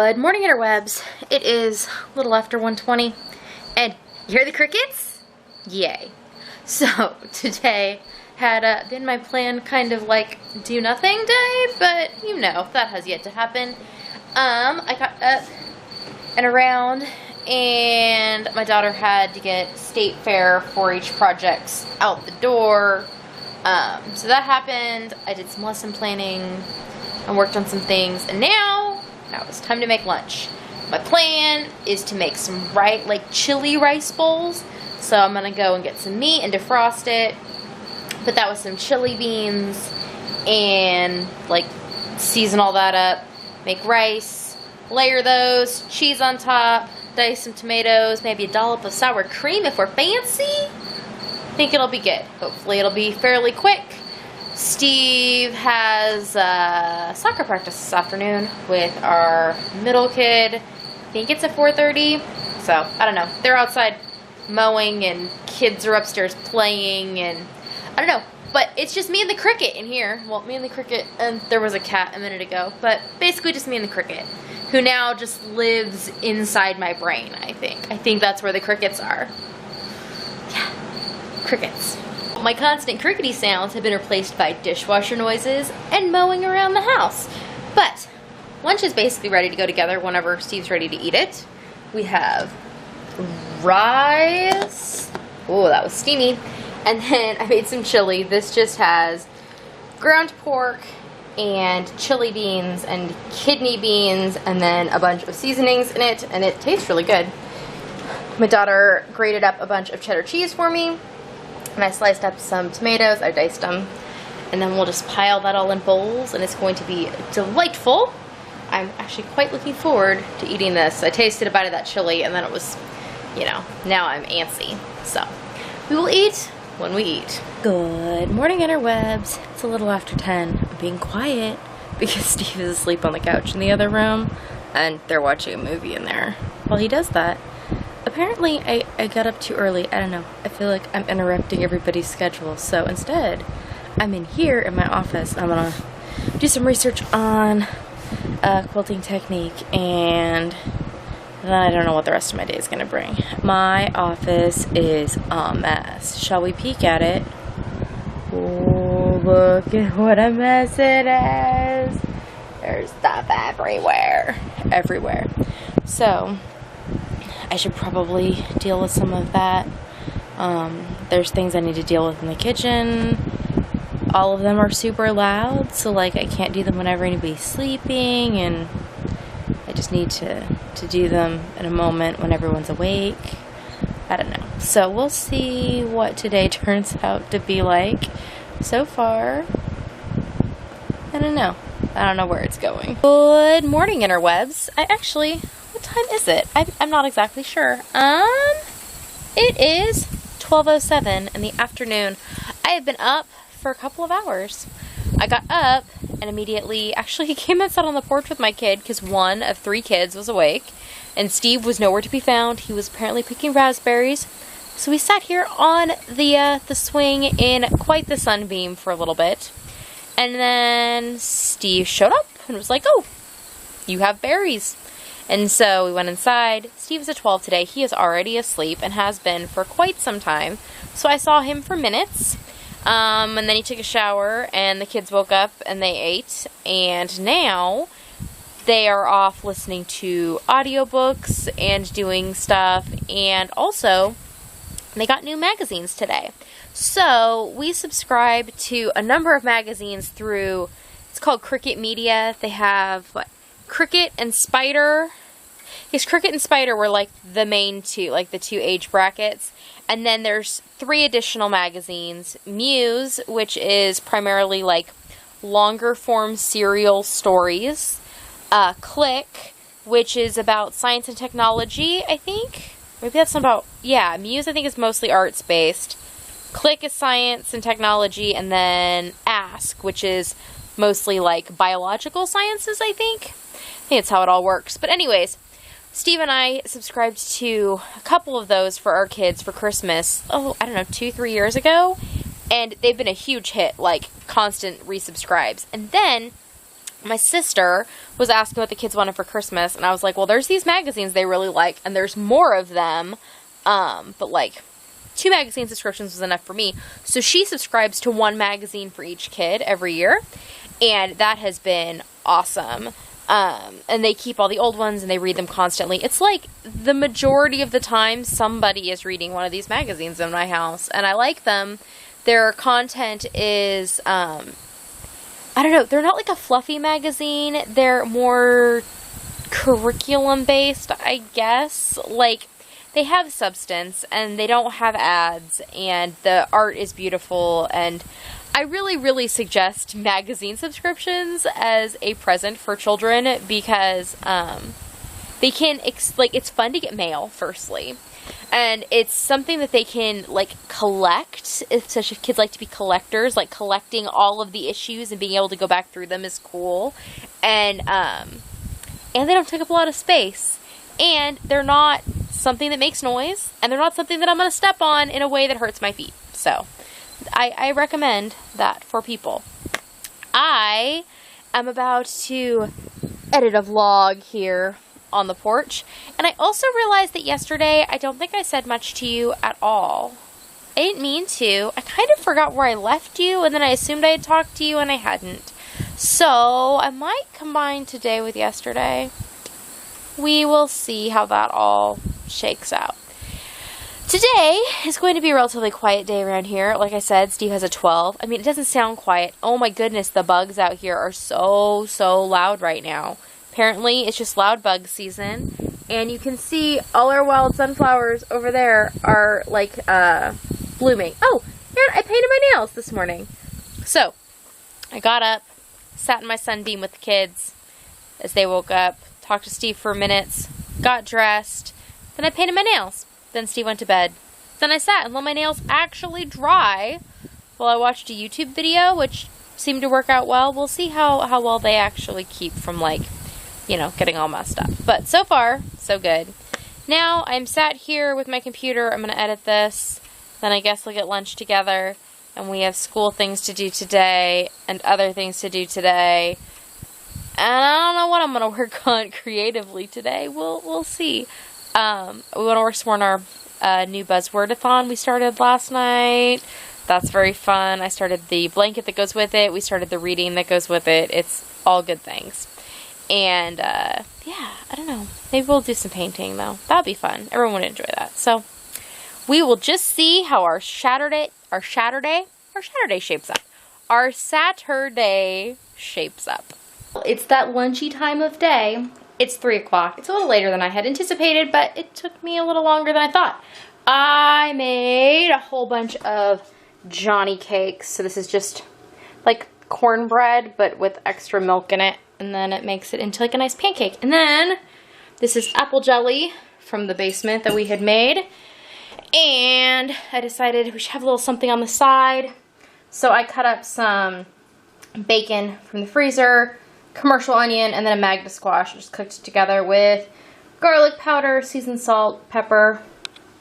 Good morning, Interwebs. It is a little after 1:20, and you hear the crickets? Yay. So, today had been my plan kind of like do nothing day, but you know, that has yet to happen. I got up and around, and my daughter had to get state fair 4-H projects out the door. So that happened. I did some lesson planning and worked on some things, and now it's time to make lunch. My plan is to make some chili rice bowls. So I'm gonna go and get some meat and defrost it, put that with some chili beans, and season all that up, make rice, layer those, cheese on top, dice some tomatoes, maybe a dollop of sour cream if we're fancy. I think it'll be good. Hopefully it'll be fairly quick. Steve has soccer practice this afternoon with our middle kid. I think it's at 4:30. So, I don't know. They're outside mowing and kids are upstairs playing, and I don't know. But it's just me and the cricket in here. Well, me and the cricket, and there was a cat a minute ago. But basically just me and the cricket, who now just lives inside my brain, I think. I think that's where the crickets are. Yeah, crickets. My constant crickety sounds have been replaced by dishwasher noises and mowing around the house. But lunch is basically ready to go together whenever Steve's ready to eat it. We have rice. Oh, that was steamy. And then I made some chili. This just has ground pork and chili beans and kidney beans and then a bunch of seasonings in it, and it tastes really good. My daughter grated up a bunch of cheddar cheese for me, and I sliced up some tomatoes. I diced them, and then we'll just pile that all in bowls, and it's going to be delightful. I'm actually quite looking forward to eating this. I tasted a bite of that chili, and then it was, now I'm antsy. So, we will eat when we eat. Good morning, Interwebs. It's a little after 10. I'm being quiet because Steve is asleep on the couch in the other room, and they're watching a movie in there. While he does that, apparently I got up too early. I don't know. I feel like I'm interrupting everybody's schedule. So instead, I'm in here in my office. I'm going to do some research on quilting technique, and then I don't know what the rest of my day is going to bring. My office is a mess. Shall we peek at it? Oh, look at what a mess it is. There's stuff everywhere. Everywhere. So, I should probably deal with some of that. There's things I need to deal with in the kitchen. All of them are super loud, so I can't do them whenever anybody's sleeping, and I just need to do them in a moment when everyone's awake. I don't know. So we'll see what today turns out to be like. So far, I don't know. I don't know where it's going. Good morning, Interwebs. What time is it? I'm not exactly sure. It is 12:07 in the afternoon. I have been up for a couple of hours. I got up and immediately came and sat on the porch with my kid because one of 3 kids was awake, and Steve was nowhere to be found. He was apparently picking raspberries. So we sat here on the swing in quite the sunbeam for a little bit, and then Steve showed up and was like, "Oh, you have berries." And so we went inside. Steve's at 12 today. He is already asleep and has been for quite some time. So I saw him for minutes. And then he took a shower, and the kids woke up and they ate. And now they are off listening to audiobooks and doing stuff. And also, they got new magazines today. So we subscribe to a number of magazines through, it's called Cricket Media. They have, Cricket and Spider. Yes, Cricket and Spider were the main two, the 2 age brackets. And then there's 3 additional magazines. Muse, which is primarily longer form serial stories. Click, which is about science and technology, I think. Maybe that's not about, Muse I think is mostly arts based. Click is science and technology, and then Ask, which is mostly biological sciences, I think. I think that's how it all works. But anyways, Steve and I subscribed to a couple of those for our kids for Christmas, 2-3 years ago, and they've been a huge hit, constant resubscribes. And then my sister was asking what the kids wanted for Christmas, and I was like, well, there's these magazines they really like, and there's more of them, but like 2 magazine subscriptions was enough for me. So she subscribes to 1 magazine for each kid every year, and that has been awesome. And they keep all the old ones and they read them constantly. It's like the majority of the time somebody is reading one of these magazines in my house, and I like them. Their content is, I don't know, they're not like a fluffy magazine. They're more curriculum based, I guess. Like, they have substance and they don't have ads, and the art is beautiful, and I really, really suggest magazine subscriptions as a present for children because they can, it's fun to get mail, firstly. And it's something that they can, like, collect, especially if kids like to be collectors. Like, collecting all of the issues and being able to go back through them is cool. And they don't take up a lot of space. And they're not something that makes noise. And they're not something that I'm going to step on in a way that hurts my feet. So I recommend that for people. I am about to edit a vlog here on the porch, and I also realized that yesterday I don't think I said much to you at all. I didn't mean to. I kind of forgot where I left you, and then I assumed I had talked to you, and I hadn't. So I might combine today with yesterday. We will see how that all shakes out. Today is going to be a relatively quiet day around here. Like I said, Steve has a 12. I mean, it doesn't sound quiet. Oh my goodness, the bugs out here are so loud right now. Apparently, it's just loud bug season. And you can see all our wild sunflowers over there are, like, blooming. Oh, and I painted my nails this morning. So, I got up, sat in my sunbeam with the kids as they woke up, talked to Steve for minutes, got dressed, then I painted my nails. Then Steve went to bed. Then I sat and let my nails actually dry while I watched a YouTube video, which seemed to work out well. We'll see how well they actually keep from, like, you know, getting all messed up. But so far, so good. Now, I'm sat here with my computer. I'm going to edit this. Then I guess we'll get lunch together. And we have school things to do today and other things to do today. And I don't know what I'm going to work on creatively today. We'll see. We want to work some more on our new buzzwordathon we started last night. That's very fun. I started the blanket that goes with it. We started the reading that goes with it. It's all good things. And, yeah, I don't know. Maybe we'll do some painting, though. That'll be fun. Everyone would enjoy that. So, we will just see how our Saturday shapes up. Our Saturday shapes up. It's that lunchy time of day. It's 3 o'clock. It's a little later than I had anticipated, but it took me a little longer than I thought. I made a whole bunch of Johnny cakes. So this is just like cornbread, but with extra milk in it. And then it makes it into like a nice pancake. And then this is apple jelly from the basement that we had made. And I decided we should have a little something on the side. So I cut up some bacon from the freezer, commercial onion, and then a magda squash. Just cooked it together with garlic powder, seasoned salt, pepper.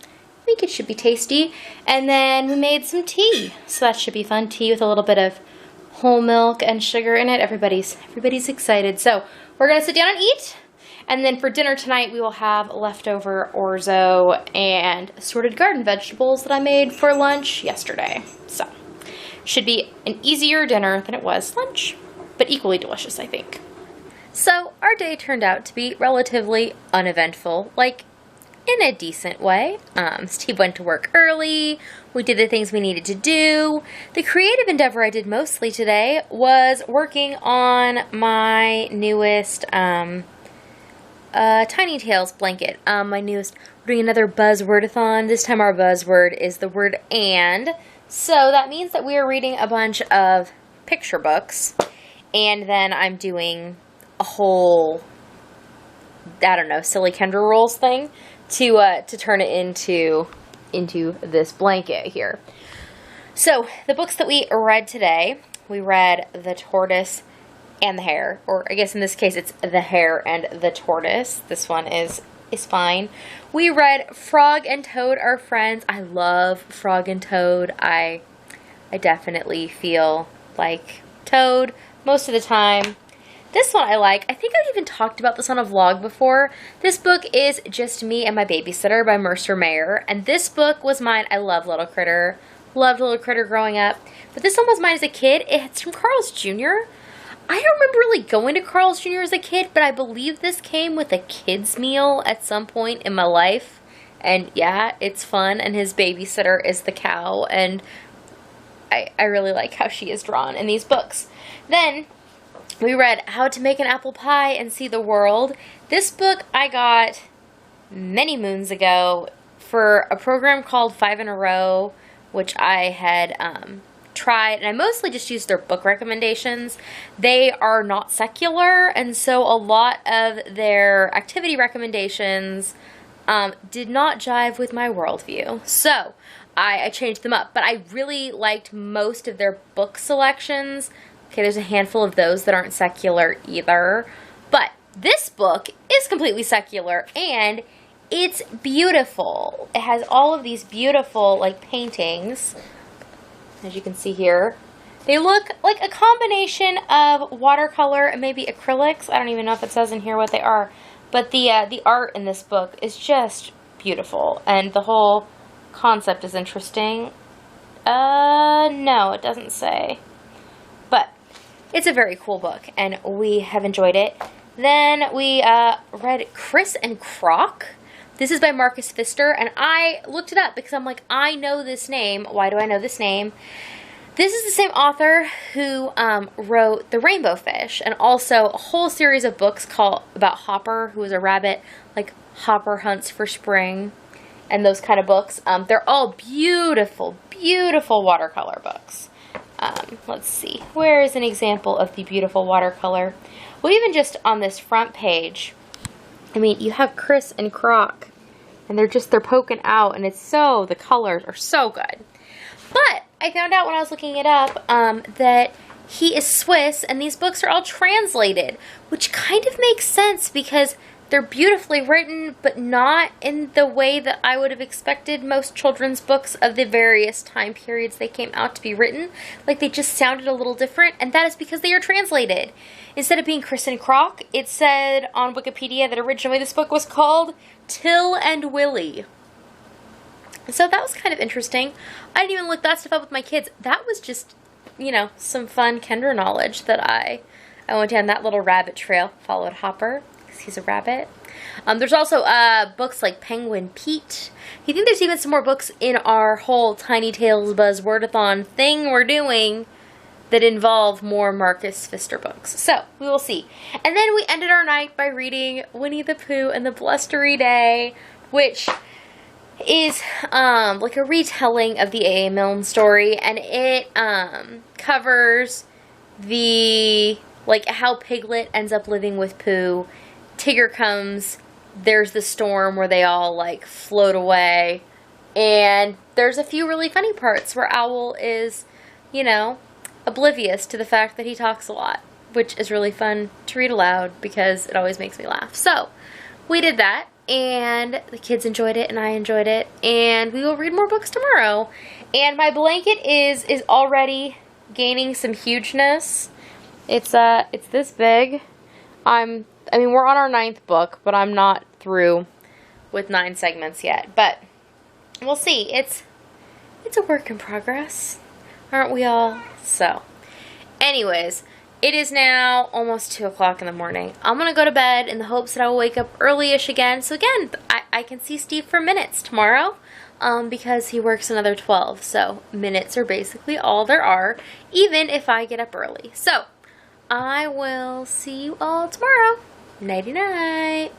I think it should be tasty. And then we made some tea. So that should be fun. Tea with a little bit of whole milk and sugar in it. Everybody's excited. So we're going to sit down and eat. And then for dinner tonight, we will have leftover orzo and assorted garden vegetables that I made for lunch yesterday. So should be an easier dinner than it was lunch, but equally delicious, I think. So our day turned out to be relatively uneventful, like in a decent way. Steve went to work early. We did the things we needed to do. The creative endeavor I did mostly today was working on my newest Tiny Tales blanket. My newest, we're doing another buzzwordathon. This time our buzzword is the word and. So that means that we are reading a bunch of picture books. And then I'm doing a whole, I don't know, silly Kendra rules thing to turn it into this blanket here. So the books that we read today, we read The Tortoise and the Hare, or I guess in this case it's The Hare and the Tortoise. This one is fine. We read Frog and Toad Are Friends. I love Frog and Toad. I definitely feel like Toad most of the time. This one I like. I think I've even talked about this on a vlog before. This book is Just Me and My Babysitter by Mercer Mayer. And this book was mine. I love Little Critter. Loved Little Critter growing up. But this one was mine as a kid. It's from Carl's Jr. I don't remember really going to Carl's Jr. as a kid, but I believe this came with a kid's meal at some point in my life. And yeah, it's fun. And his babysitter is the cow. And I really like how she is drawn in these books. Then we read How to Make an Apple Pie and See the World. This book I got many moons ago for a program called 5 in a Row, which I had tried, and I mostly just used their book recommendations. They are not secular, and so a lot of their activity recommendations did not jive with my worldview. So I changed them up, but I really liked most of their book selections. Okay, there's a handful of those that aren't secular either, but this book is completely secular, and it's beautiful. It has all of these beautiful, like, paintings, as you can see here. They look like a combination of watercolor and maybe acrylics. I don't even know if it says in here what they are, but the art in this book is just beautiful, and the whole concept is interesting. No, it doesn't say, but it's a very cool book, and we have enjoyed it. Then we read Chris and Croc. This is by Marcus Pfister, and I looked it up because I'm like, I know this name. Why do I know this name? This is the same author who wrote The Rainbow Fish, and also a whole series of books about Hopper, who is a rabbit, like Hopper Hunts for Spring, and those kind of books. They're all beautiful, beautiful watercolor books. Let's see. Where is an example of the beautiful watercolor? Well, even just on this front page, I mean, you have Chris and Croc, and they're poking out, and the colors are so good. But I found out when I was looking it up that he is Swiss, and these books are all translated, which kind of makes sense because they're beautifully written, but not in the way that I would have expected most children's books of the various time periods they came out to be written. Like, they just sounded a little different, and that is because they are translated. Instead of being Chris and Croc, it said on Wikipedia that originally this book was called Till and Willie. So that was kind of interesting. I didn't even look that stuff up with my kids. That was just, some fun Kendra knowledge that I went down that little rabbit trail, followed Hopper, because he's a rabbit. There's also books like Penguin Pete. You think there's even some more books in our whole Tiny Tales Buzzwordathon thing we're doing that involve more Marcus Pfister books. So, we will see. And then we ended our night by reading Winnie the Pooh and the Blustery Day, which is like a retelling of the A.A. Milne story, and it covers how Piglet ends up living with Pooh. Tigger comes, there's the storm where they all float away, and there's a few really funny parts where Owl is, oblivious to the fact that he talks a lot, which is really fun to read aloud because it always makes me laugh. So, we did that, and the kids enjoyed it, and I enjoyed it, and we will read more books tomorrow. And my blanket is already gaining some hugeness. It's this big. We're on our 9th book, but I'm not through with 9 segments yet. But we'll see. It's a work in progress, aren't we all? So, anyways, it is now almost 2 o'clock in the morning. I'm going to go to bed in the hopes that I will wake up early-ish again. So again, I can see Steve for minutes tomorrow because he works another 12. So minutes are basically all there are, even if I get up early. So I will see you all tomorrow. Nighty-night.